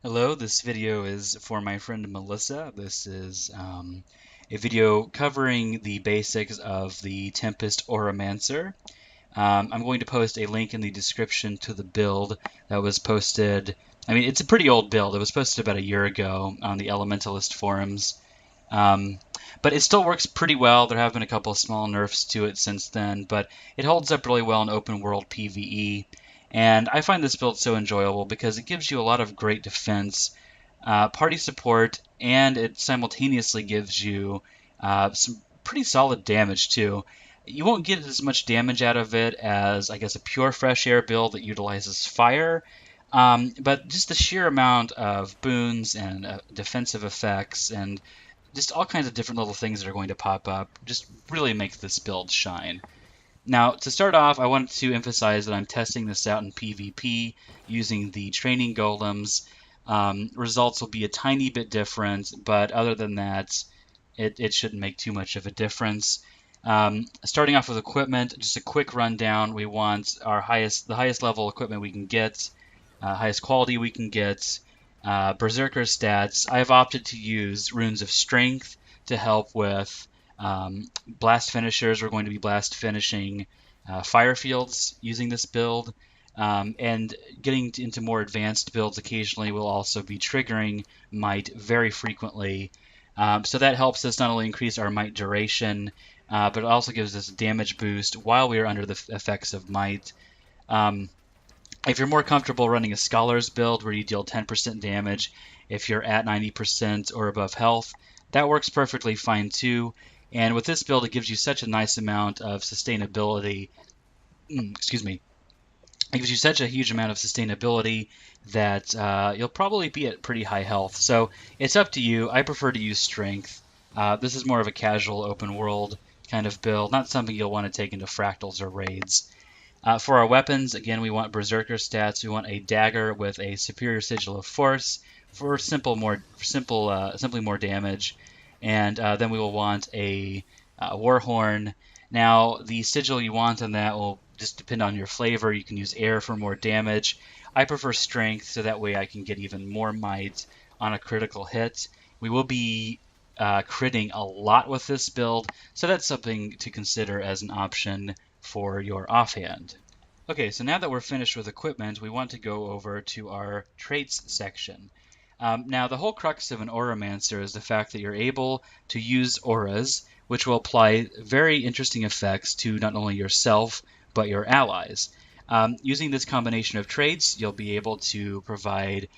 Hello, this video is for my friend Melissa. This is a video covering the basics of the Tempest Auramancer. I'm going to post a link in the description to the build that was posted. I mean, it's a pretty old build. It was posted about a year ago on the Elementalist forums. Um, but it still works pretty well. There have been a couple of small nerfs to it since then, but it holds up really well in open world PvE. And I find this build so enjoyable because it gives you a lot of great defense, party support, and it simultaneously gives you some pretty solid damage too. You won't get as much damage out of it as, I guess, a pure fresh air build that utilizes fire. But just the sheer amount of boons and defensive effects and just all kinds of different little things that are going to pop up just really make this build shine. Now, to start off, I wanted to emphasize that I'm testing this out in PvP using the training golems. Results will be a tiny bit different, but other than that, it shouldn't make too much of a difference. Starting off with equipment, just a quick rundown. We want the highest level equipment we can get, highest quality we can get, Berserker stats. I have opted to use runes of strength to help with blast finishers. We're going to be blast finishing fire fields using this build. And getting into more advanced builds occasionally will also be triggering might very frequently. So that helps us not only increase our might duration, but it also gives us a damage boost while we are under the effects of might. If you're more comfortable running a Scholar's build where you deal 10% damage if you're at 90% or above health, that works perfectly fine too. And with this build, it gives you such a nice amount of sustainability. Excuse me. It gives you such a huge amount of sustainability that you'll probably be at pretty high health. So it's up to you. I prefer to use strength. This is more of a casual open world kind of build, not something you'll want to take into fractals or raids. For our weapons, again, we want Berserker stats. We want a dagger with a superior sigil of force for simply more damage. And then we will want a Warhorn. Now, the sigil you want on that will just depend on your flavor. You can use air for more damage. I prefer strength, so that way I can get even more might on a critical hit. We will be critting a lot with this build, so that's something to consider as an option for your offhand. Okay, so now that we're finished with equipment, we want to go over to our traits section. Now, the whole crux of an Auramancer is the fact that you're able to use auras, which will apply very interesting effects to not only yourself, but your allies. Using this combination of traits, you'll be able to provide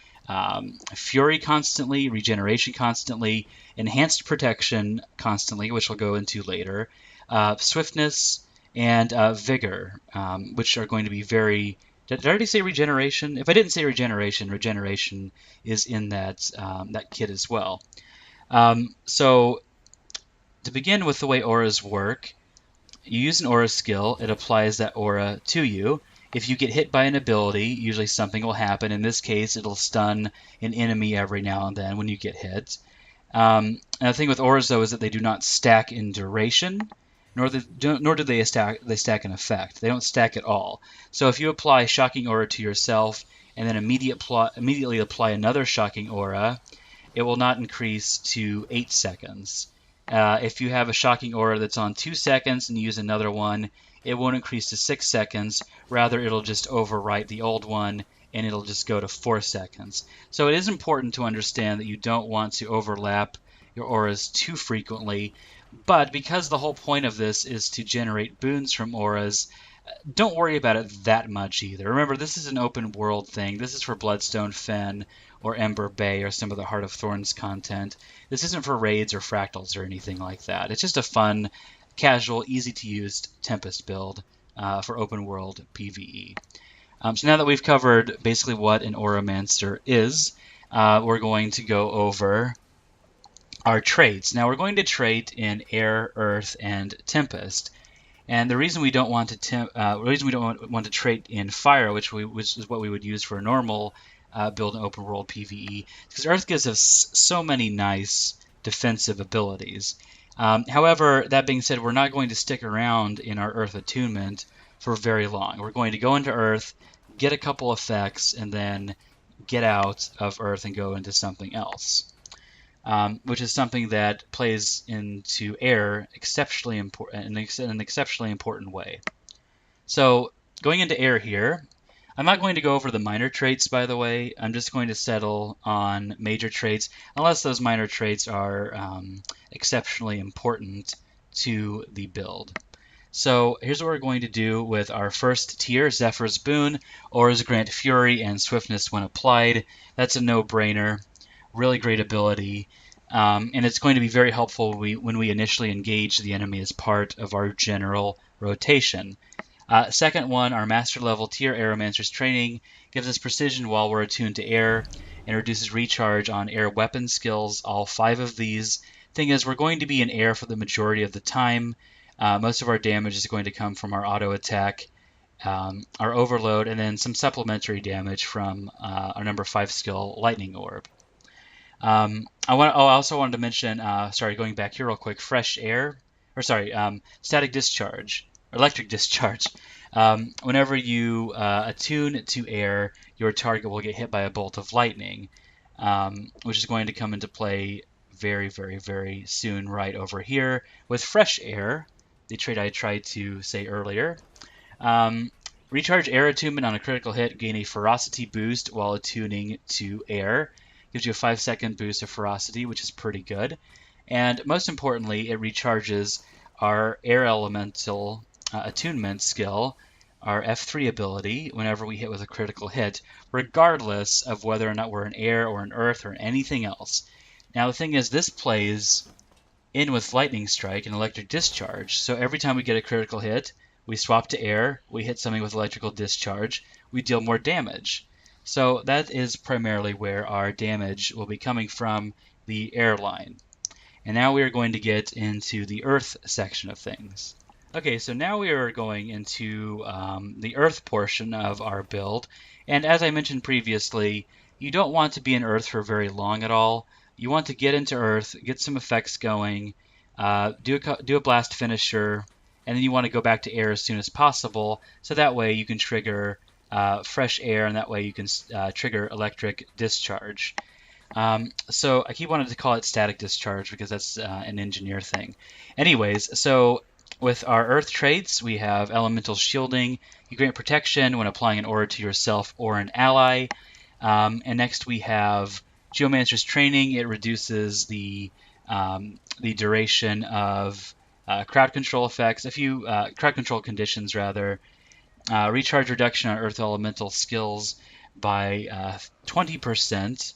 Fury constantly, Regeneration constantly, Enhanced Protection constantly, which we'll go into later, Swiftness, and Vigor, which are going to be very... Did I already say regeneration? If I didn't say regeneration, regeneration is in that kit as well. So to begin with the way auras work, you use an aura skill. It applies that aura to you. If you get hit by an ability, usually something will happen. In this case, it'll stun an enemy every now and then when you get hit. And the thing with auras, though, is that they do not stack in duration, nor do they stack in effect. They don't stack at all. So if you apply Shocking Aura to yourself and then immediately apply another Shocking Aura, it will not increase to 8 seconds. If you have a Shocking Aura that's on 2 seconds and you use another one, it won't increase to 6 seconds. Rather, it'll just overwrite the old one and it'll just go to 4 seconds. So it is important to understand that you don't want to overlap your auras too frequently. But because the whole point of this is to generate boons from auras, don't worry about it that much either. Remember, this is an open world thing. This is for Bloodstone Fen or Ember Bay or some of the Heart of Thorns content. This isn't for raids or fractals or anything like that. It's just a fun, casual, easy-to-use Tempest build for open world PvE. So now that we've covered basically what an Auramancer is, we're going to go over our traits. Now we're going to trait in Air, Earth, and Tempest. And the reason we don't want to trait in Fire, which is what we would use for a normal build in open world PvE, because Earth gives us so many nice defensive abilities. However, that being said, we're not going to stick around in our Earth attunement for very long. We're going to go into Earth, get a couple effects, and then get out of Earth and go into something else, which is something that plays into air exceptionally important in an exceptionally important way. So going into air here, I'm not going to go over the minor traits, by the way. I'm just going to settle on major traits, unless those minor traits are exceptionally important to the build. So here's what we're going to do with our first tier, Zephyr's Boon. Auras grant Fury and Swiftness when applied. That's a no-brainer. Really great ability. And it's going to be very helpful when we initially engage the enemy as part of our general rotation. Second one, our master level tier, Auramancer's Training, gives us precision while we're attuned to air and reduces recharge on air weapon skills, all 5 of these. Thing is, we're going to be in air for the majority of the time. Most of our damage is going to come from our auto attack, our overload, and then some supplementary damage from our number 5 skill, Lightning Orb. I also wanted to mention, going back here real quick, static discharge, electric discharge. Whenever you attune to air, your target will get hit by a bolt of lightning, which is going to come into play very, very, very soon right over here with fresh air, the trait I tried to say earlier. Recharge air attunement on a critical hit, gain a ferocity boost while attuning to air. Gives you a 5-second boost of ferocity, which is pretty good. And most importantly, it recharges our air elemental attunement skill, our F3 ability, whenever we hit with a critical hit, regardless of whether or not we're in air or in earth or anything else. Now the thing is, this plays in with Lightning Strike and Electric Discharge, so every time we get a critical hit, we swap to air, we hit something with Electrical Discharge, we deal more damage. So that is primarily where our damage will be coming from, the airline. And now we are going to get into the Earth section of things. Okay, so now we are going into the Earth portion of our build. And as I mentioned previously, you don't want to be in Earth for very long at all. You want to get into Earth, get some effects going, do a blast finisher, and then you want to go back to air as soon as possible, so that way you can trigger fresh air, and that way you can trigger electric discharge. So I keep wanting to call it static discharge because that's an engineer thing. Anyways, so with our Earth traits, we have elemental shielding. You grant protection when applying an aura to yourself or an ally. And next we have Geomancer's Training. It reduces the duration of crowd control effects, a few crowd control conditions rather. Recharge reduction on Earth elemental skills by 20%,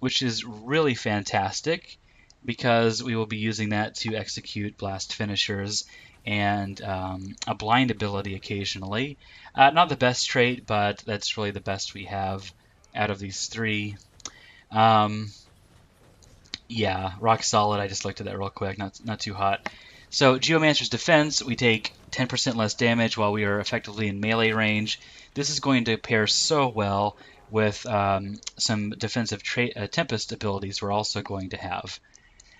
which is really fantastic because we will be using that to execute blast finishers and a blind ability occasionally. Not the best trait, but that's really the best we have out of these 3. Yeah, rock solid. I just looked at that real quick. Not too hot. So Geomancer's Defense, we take 10% less damage while we are effectively in melee range. This is going to pair so well with some defensive Tempest abilities we're also going to have.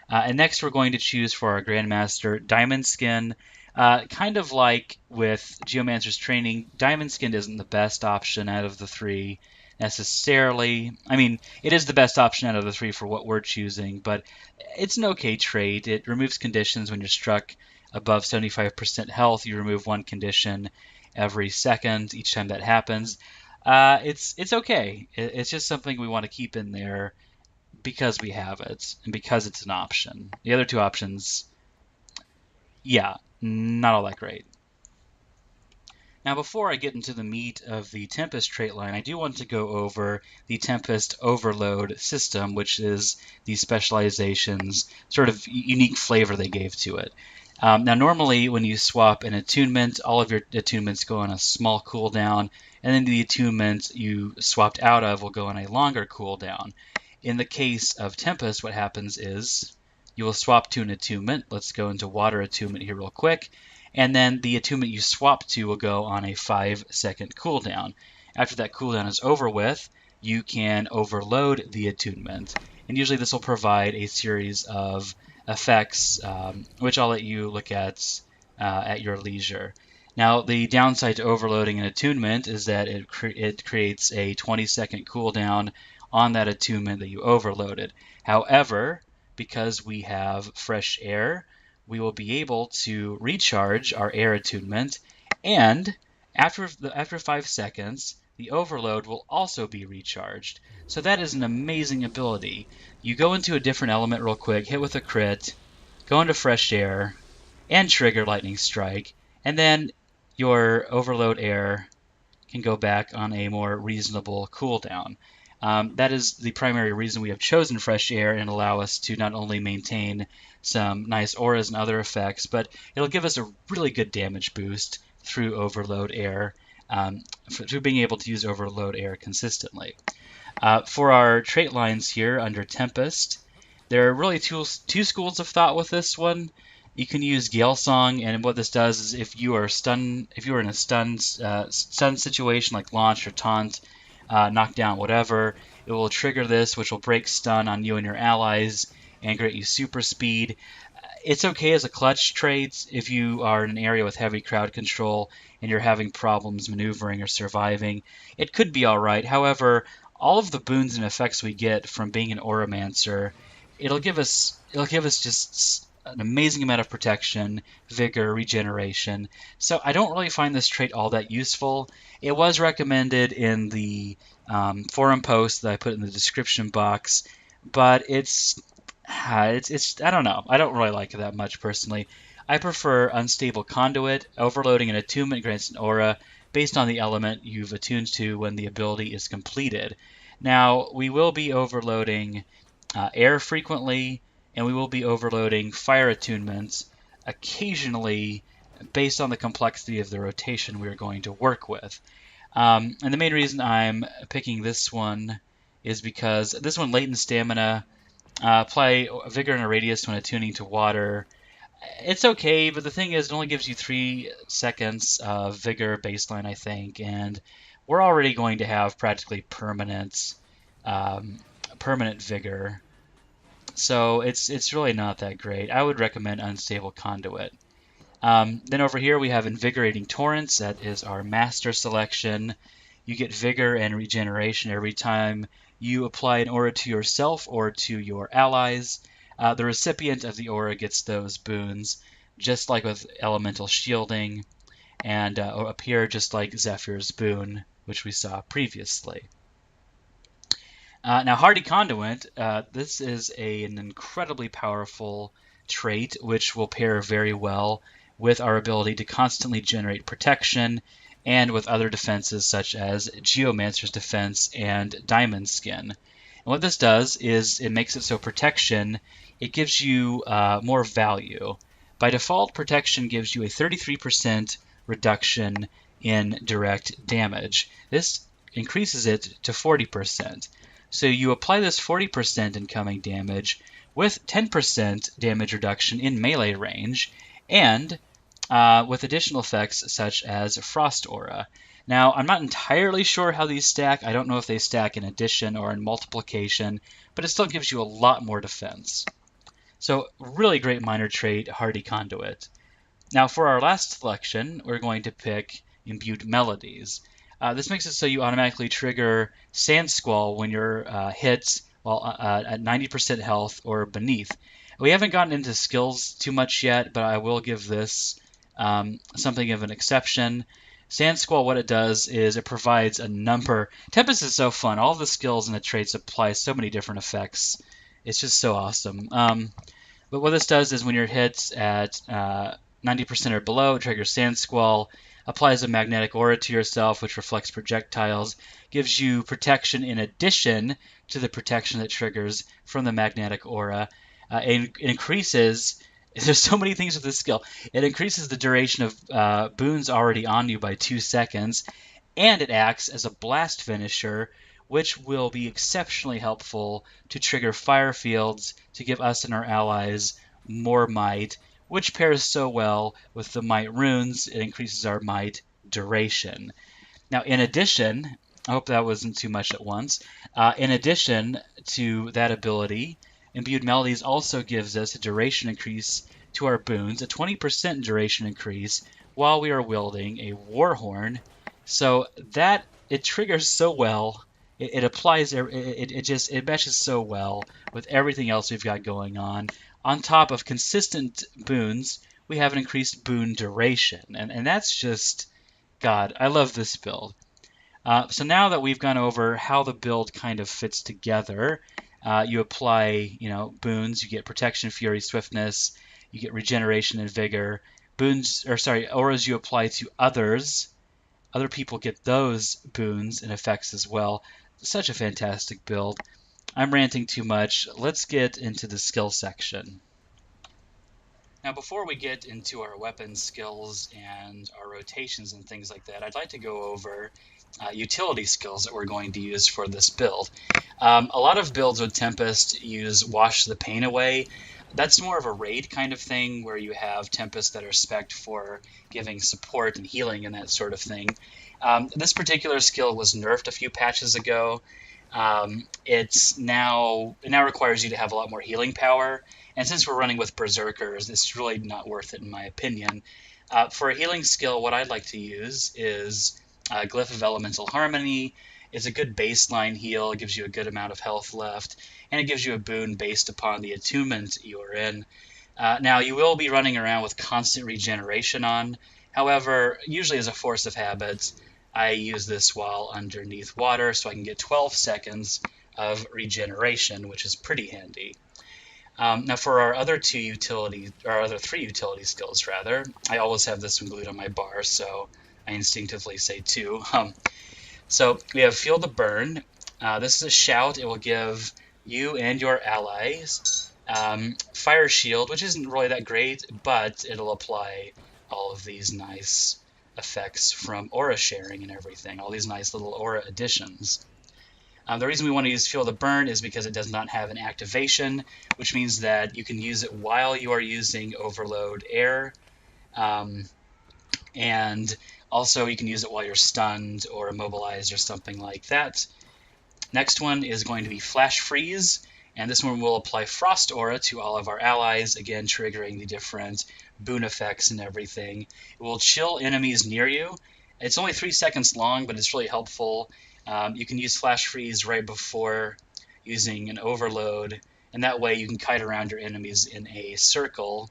And next we're going to choose for our Grandmaster Diamond Skin. Kind of like with Geomancer's Training, Diamond Skin isn't the best option out of the 3 necessarily. I mean, it is the best option out of the 3 for what we're choosing, but it's an okay trait. It removes conditions when you're struck above 75% health. You remove 1 condition every second each time that happens. It's okay. It's just something we want to keep in there because we have it and because it's an option. The other 2 options, yeah, not all that great. Now, before I get into the meat of the Tempest trait line, I do want to go over the Tempest Overload system, which is the specialization's sort of unique flavor they gave to it. Now, normally when you swap an attunement, all of your attunements go on a small cooldown, and then the attunement you swapped out of will go on a longer cooldown. In the case of Tempest, what happens is you will swap to an attunement. Let's go into Water attunement here real quick. And then the attunement you swap to will go on a 5-second cooldown. After that cooldown is over with, you can overload the attunement. And usually this will provide a series of effects, which I'll let you look at your leisure. Now, the downside to overloading an attunement is that it creates a 20-second cooldown on that attunement that you overloaded. However, because we have fresh air, we will be able to recharge our air attunement, and after 5 seconds, the overload will also be recharged. So that is an amazing ability. You go into a different element real quick, hit with a crit, go into fresh air, and trigger lightning strike, and then your overload air can go back on a more reasonable cooldown. That is the primary reason we have chosen fresh air and allow us to not only maintain some nice auras and other effects, but it'll give us a really good damage boost through overload air, through being able to use overload air consistently. For our trait lines here under Tempest, there are really two schools of thought with this one. You can use Gale Song, and what this does is if you are in a stun situation like launch or taunt, knockdown, whatever, it will trigger this, which will break stun on you and your allies and grant you super speed. It's okay as a clutch trait if you are in an area with heavy crowd control and you're having problems maneuvering or surviving. It could be alright. However, all of the boons and effects we get from being an Auramancer, it'll give us just an amazing amount of protection, vigor, regeneration. So I don't really find this trait all that useful. It was recommended in the forum post that I put in the description box, but it's I don't know. I don't really like it that much personally. I prefer Unstable Conduit. Overloading an attunement grants an aura based on the element you've attuned to when the ability is completed. Now, we will be overloading air frequently, and we will be overloading fire attunements occasionally based on the complexity of the rotation we are going to work with. And the main reason I'm picking this one is because this one, latent stamina, apply vigor and a radius when attuning to water. It's okay, but the thing is, it only gives you 3 seconds of vigor baseline, I think, and we're already going to have practically permanent vigor, so it's really not that great. I would recommend Unstable Conduit. Then over here we have Invigorating Torrents. That is our master selection. You get vigor and regeneration every time you apply an aura to yourself or to your allies. The recipient of the aura gets those boons, just like with elemental shielding, and appear just like Zephyr's boon, which we saw previously. Now, Hardy Conduit, this is an incredibly powerful trait, which will pair very well with our ability to constantly generate protection and with other defenses such as Geomancer's Defense and Diamond Skin. And what this does is it makes it so protection, it gives you more value. By default, protection gives you a 33% reduction in direct damage. This increases it to 40%. So you apply this 40% incoming damage with 10% damage reduction in melee range, and with additional effects such as Frost Aura. Now, I'm not entirely sure how these stack. I don't know if they stack in addition or in multiplication, but it still gives you a lot more defense. So, really great minor trait, Hardy Conduit. Now, for our last selection, we're going to pick Imbued Melodies. This makes it so you automatically trigger Sand Squall when you're hit while at 90% health or beneath. We haven't gotten into skills too much yet, but I will give this something of an exception. Sand Squall, what it does is it provides a number. Tempest is so fun. All the skills and the traits apply so many different effects. It's just so awesome. But what this does is when you're hit at 90% or below, it triggers Sand Squall, applies a magnetic aura to yourself, which reflects projectiles, gives you protection in addition to the protection that triggers from the magnetic aura. It increases, there's so many things with this skill, it increases the duration of boons already on you by 2 seconds, and it acts as a blast finisher, which will be exceptionally helpful to trigger fire fields to give us and our allies more might, which pairs so well with the might runes. It increases our might duration. Now, in addition, I hope that wasn't too much at once. In addition to that ability, Imbued Melodies also gives us a duration increase to our boons, a 20% duration increase while we are wielding a Warhorn. So that it triggers so well. It applies. It meshes so well with everything else we've got going on. On top of consistent boons, we have an increased boon duration, and that's just God. I love this build. So now that we've gone over how the build kind of fits together, you apply, boons. You get protection, fury, swiftness. You get regeneration and vigor. Boons, or sorry, auras you apply to others. Other people get those boons and effects as well. Such a fantastic build. I'm ranting too much. Let's get into the skill section. Now, before we get into our weapon skills and our rotations and things like that, I'd like to go over utility skills that we're going to use for this build. A lot of builds with Tempest use Wash the Pain Away. That's more of a raid kind of thing where you have Tempests that are spec'd for giving support and healing and that sort of thing. This particular skill was nerfed a few patches ago. It now requires you to have a lot more healing power, and since we're running with Berserkers, it's really not worth it in my opinion. For a healing skill, what I'd like to use is Glyph of Elemental Harmony. It's a good baseline heal, it gives you a good amount of health left, and it gives you a boon based upon the attunement you're in. Now, you will be running around with constant regeneration on. However, usually as a force of habit, I use this while underneath water, so I can get 12 seconds of regeneration, which is pretty handy. Now, for our other three utility skills, rather, I always have this one glued on my bar, so I instinctively say 2. So we have Feel the Burn. This is a shout. It will give you and your allies Fire Shield, which isn't really that great, but it'll apply all of these nice effects from aura sharing and everything, all these nice little aura additions. The reason we want to use Feel the Burn is because it does not have an activation, which means that you can use it while you are using Overload Air, and also you can use it while you're stunned or immobilized or something like that. Next one is going to be Flash Freeze, and this one will apply Frost Aura to all of our allies, again triggering the different boon effects and everything. It will chill enemies near you. It's only 3 seconds long, but it's really helpful. You can use Flash Freeze right before using an Overload, and that way you can kite around your enemies in a circle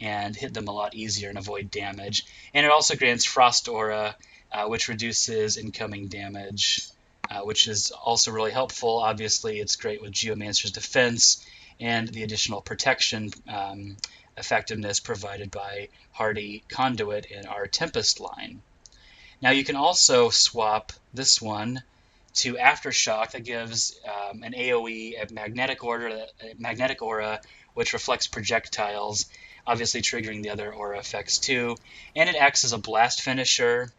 and hit them a lot easier and avoid damage. And it also grants Frost Aura, which reduces incoming damage, which is also really helpful. Obviously, it's great with Geomancer's defense and the additional protection effectiveness provided by Hardy Conduit in our Tempest line. Now you can also swap this one to Aftershock that gives an AoE at magnetic aura, which reflects projectiles, obviously triggering the other aura effects too. And it acts as a blast finisher,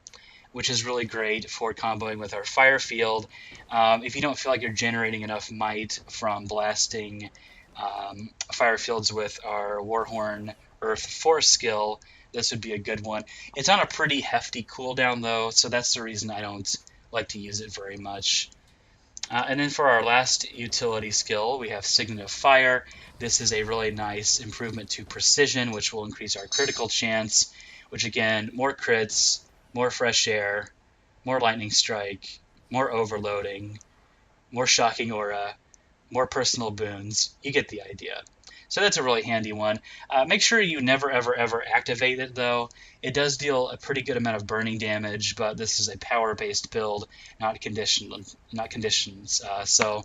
which is really great for comboing with our fire field. If you don't feel like you're generating enough might from blasting fire fields with our Warhorn Earth Force skill, this would be a good one. It's on a pretty hefty cooldown though, so that's the reason I don't like to use it very much. And then for our last utility skill, we have Signet of Fire. This is a really nice improvement to precision, which will increase our critical chance, which again, more crits, more fresh air, more lightning strike, more overloading, more shocking aura, more personal boons. You get the idea. So that's a really handy one. Make sure you never, ever activate it, though. It does deal a pretty good amount of burning damage, but this is a power-based build, not conditions. So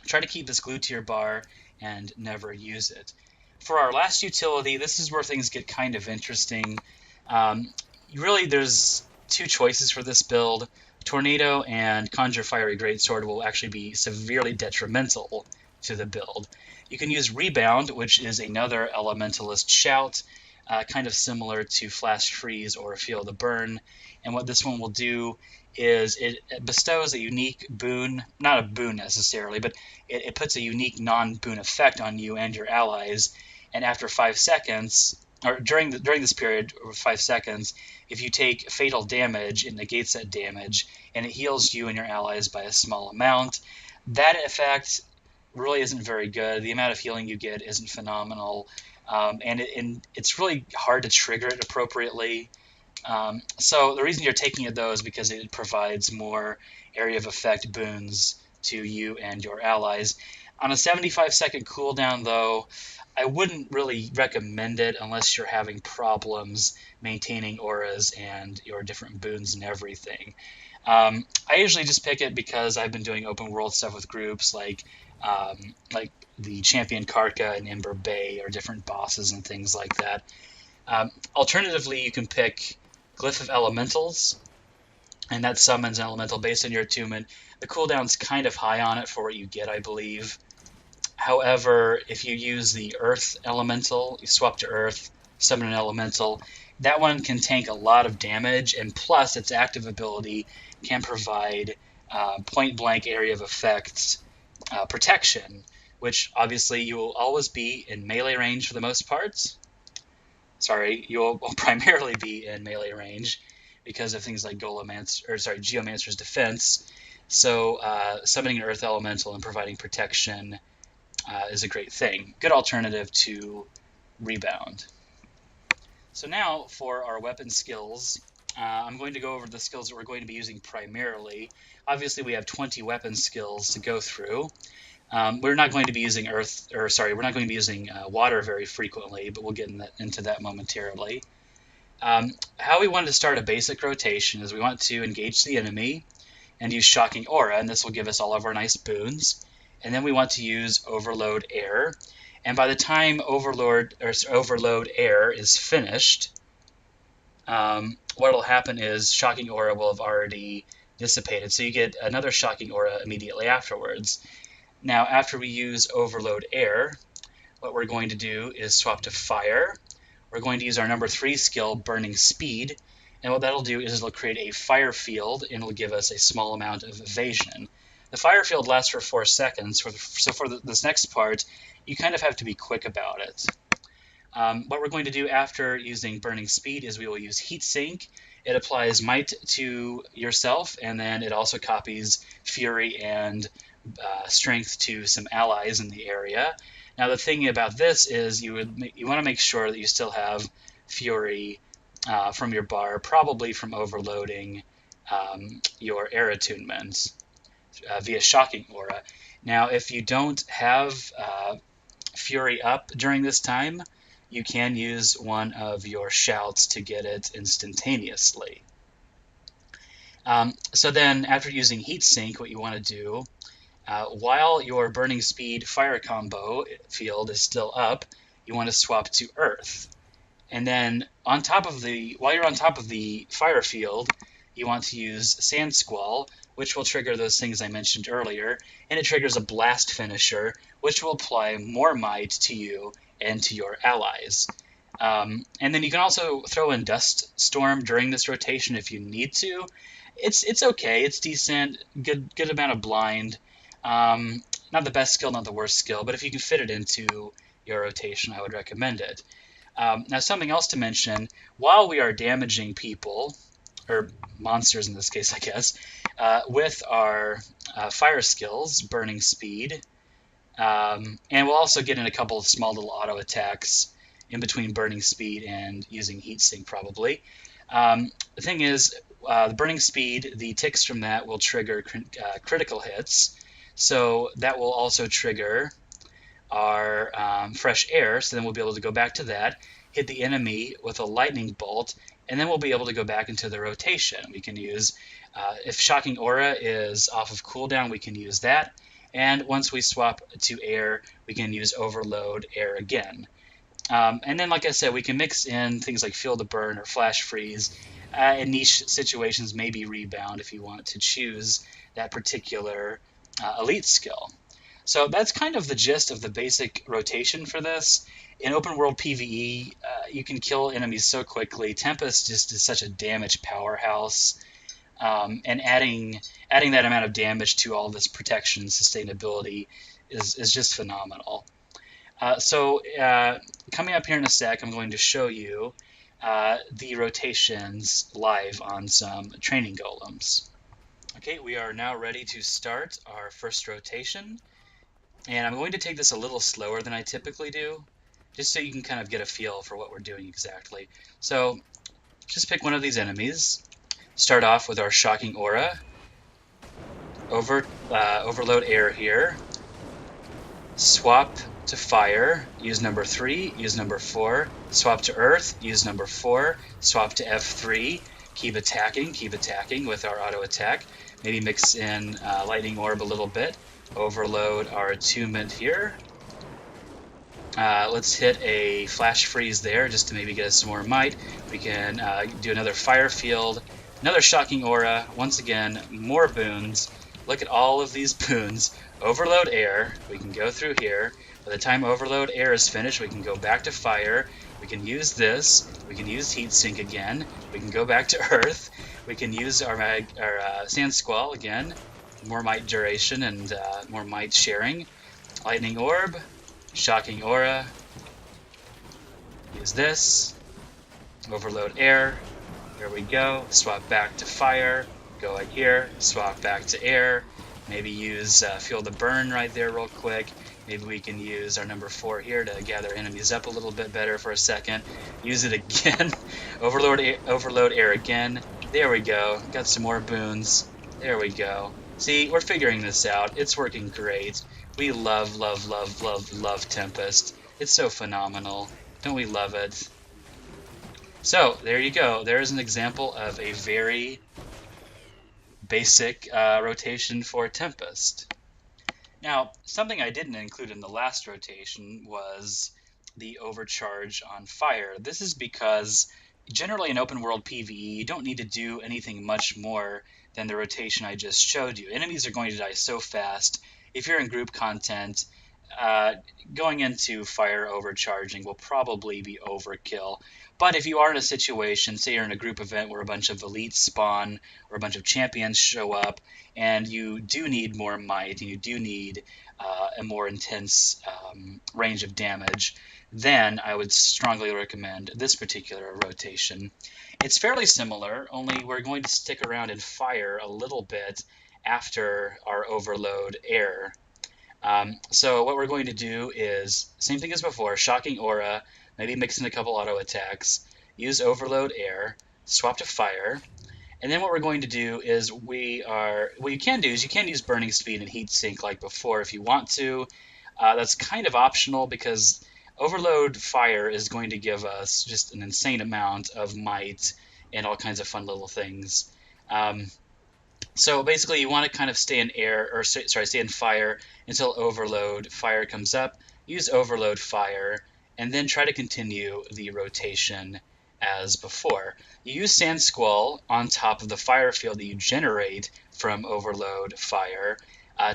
try to keep this glued to your bar and never use it. For our last utility, this is where things get kind of interesting. Really, there's 2 choices for this build. Tornado and Conjure Fiery Greatsword will actually be severely detrimental to the build. You can use Rebound, which is another Elementalist shout, kind of similar to Flash Freeze or Feel the Burn. And what this one will do is it bestows a unique boon, not a boon necessarily, but it puts a unique non-boon effect on you and your allies. And after 5 seconds, or during this period of 5 seconds, if you take fatal damage, it negates that damage, and it heals you and your allies by a small amount. That effect really isn't very good. The amount of healing you get isn't phenomenal. and it's really hard to trigger it appropriately. So the reason you're taking it, though, is because it provides more area of effect boons to you and your allies. On a 75-second cooldown, though, I wouldn't really recommend it unless you're having problems maintaining auras and your different boons and everything. I usually just pick it because I've been doing open world stuff with groups like the Champion Karka and Ember Bay, or different bosses and things like that. Alternatively, you can pick Glyph of Elementals, and that summons an elemental based on your attunement. The cooldown's kind of high on it for what you get, I believe. However, if you use the Earth Elemental, you swap to Earth, summon an Elemental, that one can tank a lot of damage, and plus its active ability can provide point-blank area of effect protection, which obviously you will always be in melee range for the most part. Sorry, you'll primarily be in melee range because of things like Geomancer's defense. So summoning an Earth Elemental and providing protection is a great thing. Good alternative to Rebound. So now for our weapon skills, I'm going to go over the skills that we're going to be using primarily. Obviously, we have 20 weapon skills to go through. We're not going to be using we're not going to be using water very frequently, but we'll get into that momentarily. How we want to start a basic rotation is we want to engage the enemy and use Shocking Aura, and this will give us all of our nice boons. And then we want to use Overload Air. And by the time Overload Air is finished, what will happen is Shocking Aura will have already dissipated. So you get another Shocking Aura immediately afterwards. Now, after we use Overload Air, what we're going to do is swap to Fire. We're going to use our number 3 skill, Burning Speed. And what that'll do is it'll create a fire field, and it'll give us a small amount of evasion. The fire field lasts for 4 seconds, so for this next part, you kind of have to be quick about it. What we're going to do after using Burning Speed is we will use Heat Sink. It applies Might to yourself, and then it also copies Fury and Strength to some allies in the area. Now the thing about this is you want to make sure that you still have Fury from your bar, probably from overloading your air attunements via Shocking Aura. Now, if you don't have Fury up during this time, you can use one of your shouts to get it instantaneously. So then, after using Heat Sink, what you want to do, while your Burning Speed fire combo field is still up, you want to swap to Earth. And then while you're on top of the fire field, you want to use Sand Squall, which will trigger those things I mentioned earlier, and it triggers a blast finisher, which will apply more might to you and to your allies. And then you can also throw in Dust Storm during this rotation if you need to. It's okay, it's decent, good amount of blind. Not the best skill, not the worst skill, but if you can fit it into your rotation, I would recommend it. Now, something else to mention, while we are damaging people, or monsters in this case, I guess, with our fire skills, Burning Speed, and we'll also get in a couple of small little auto attacks in between Burning Speed and using Heat Sink probably. The thing is, the Burning Speed, the ticks from that will trigger critical hits, so that will also trigger our Fresh Air, so then we'll be able to go back to that, hit the enemy with a Lightning Bolt, and then we'll be able to go back into the rotation. We can use, if Shocking Aura is off of cooldown, we can use that, and once we swap to Air, we can use Overload Air again. And then, like I said, we can mix in things like Feel the Burn or Flash Freeze. In niche situations, maybe Rebound if you want to choose that particular elite skill. So that's kind of the gist of the basic rotation for this. In open world PvE, you can kill enemies so quickly. Tempest just is such a damage powerhouse, and adding that amount of damage to all this protection and sustainability is just phenomenal. So coming up here in a sec, I'm going to show you the rotations live on some training golems. Okay, we are now ready to start our first rotation. And I'm going to take this a little slower than I typically do. just so you can kind of get a feel for what we're doing exactly. So just pick one of these enemies. Start off with our Shocking Aura. Overload air here. Swap to fire, use number 3, use number 4. Swap to earth, use number 4. Swap to F3. Keep attacking with our auto attack. Maybe mix in lightning orb a little bit. Overload our attunement here. Let's hit a flash freeze there just to maybe get us some more might. We can do another fire field, another shocking aura. Once again, more boons. Look at all of these boons. Overload air. We can go through here. By the time overload air is finished, we can go back to fire. We can use this. We can use heat sink again. We can go back to earth. We can use our sand squall again. More might duration and more might sharing. Lightning orb. Shocking aura. Use this. Overload air. There we go. Swap back to fire. Go right here. Swap back to air. Maybe use feel the burn right there real quick. Maybe we can use our number 4 here to gather enemies up a little bit better for a second. Use it again. Overload air again. There we go. Got some more boons. There we go. See, we're figuring this out. It's working great. We love Tempest. It's so phenomenal. Don't we love it? So, there you go. There's an example of a very basic rotation for Tempest. Now, something I didn't include in the last rotation was the overcharge on fire. This is because generally in open world PvE, you don't need to do anything much more than the rotation I just showed you. Enemies are going to die so fast. If you're in group content, going into fire overcharging will probably be overkill. But if you are in a situation, say you're in a group event where a bunch of elites spawn or a bunch of champions show up, and you do need more might and you do need a more intense range of damage, then I would strongly recommend this particular rotation. It's fairly similar, only we're going to stick around in fire a little bit after our overload air. So what we're going to do is same thing as before, shocking aura, maybe mix in a couple auto attacks, use overload air, swap to fire, and then what we're going to do is what you can do is you can use burning speed and heat sink like before if you want to. That's kind of optional because overload fire is going to give us just an insane amount of might and all kinds of fun little things. So basically, you want to kind of stay in fire until overload fire comes up. Use overload fire, and then try to continue the rotation as before. You use sand squall on top of the fire field that you generate from overload fire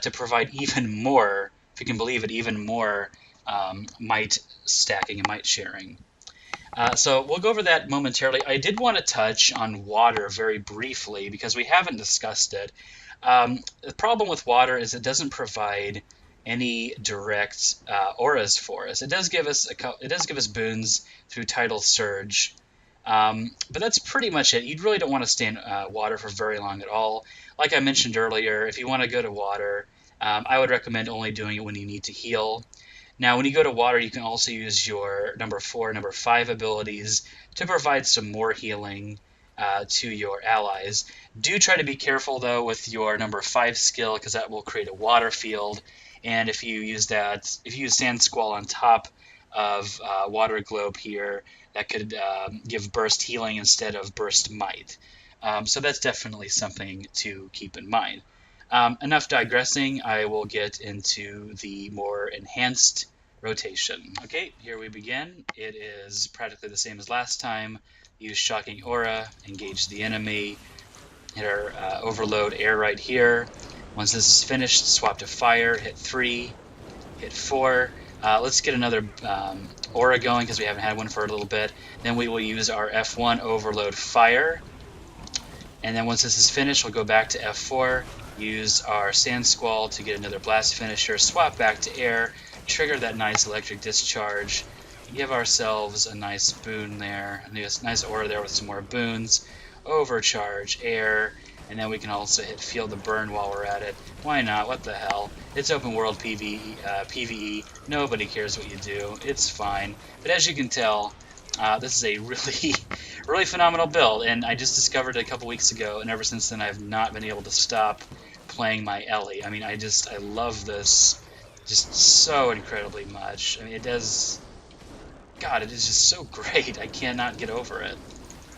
to provide even more, if you can believe it, even more might stacking and might sharing. So we'll go over that momentarily. I did want to touch on water very briefly because we haven't discussed it. The problem with water is it doesn't provide any direct auras for us. It does give us boons through tidal surge, but that's pretty much it. You really don't want to stay in water for very long at all. Like I mentioned earlier, if you want to go to water, I would recommend only doing it when you need to heal. Now, when you go to water, you can also use your number 4, number 5 abilities to provide some more healing to your allies. Do try to be careful, though, with your number 5 skill, because that will create a water field. And if you use Sand Squall on top of Water Globe here, that could give burst healing instead of burst might. So that's definitely something to keep in mind. Enough digressing, I will get into the more enhanced rotation. Okay, here we begin. It is practically the same as last time. Use Shocking Aura, engage the enemy, hit our overload air right here. Once this is finished, swap to fire, hit 3, hit 4. Let's get another aura going because we haven't had one for a little bit. Then we will use our F1 overload fire. And then once this is finished, we'll go back to F4, use our Sand Squall to get another blast finisher, swap back to air, trigger that nice electric discharge, give ourselves a nice boon there, a nice aura there with some more boons, overcharge air, and then we can also hit Feel the Burn while we're at it. Why not? What the hell? It's open world PvE. Nobody cares what you do. It's fine. But as you can tell, this is a really, really phenomenal build, and I just discovered it a couple weeks ago, and ever since then I've not been able to stop playing my Ellie. I mean, I love this just so incredibly much. I mean, it does... God, it is just so great. I cannot get over it.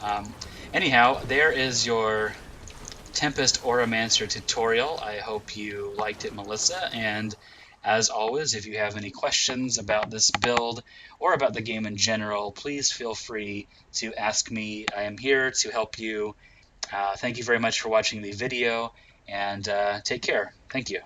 Um, Anyhow, there is your Tempest Auramancer tutorial. I hope you liked it, Melissa. And as always, if you have any questions about this build or about the game in general, please feel free to ask me. I am here to help you. Thank you very much for watching the video, and take care. Thank you.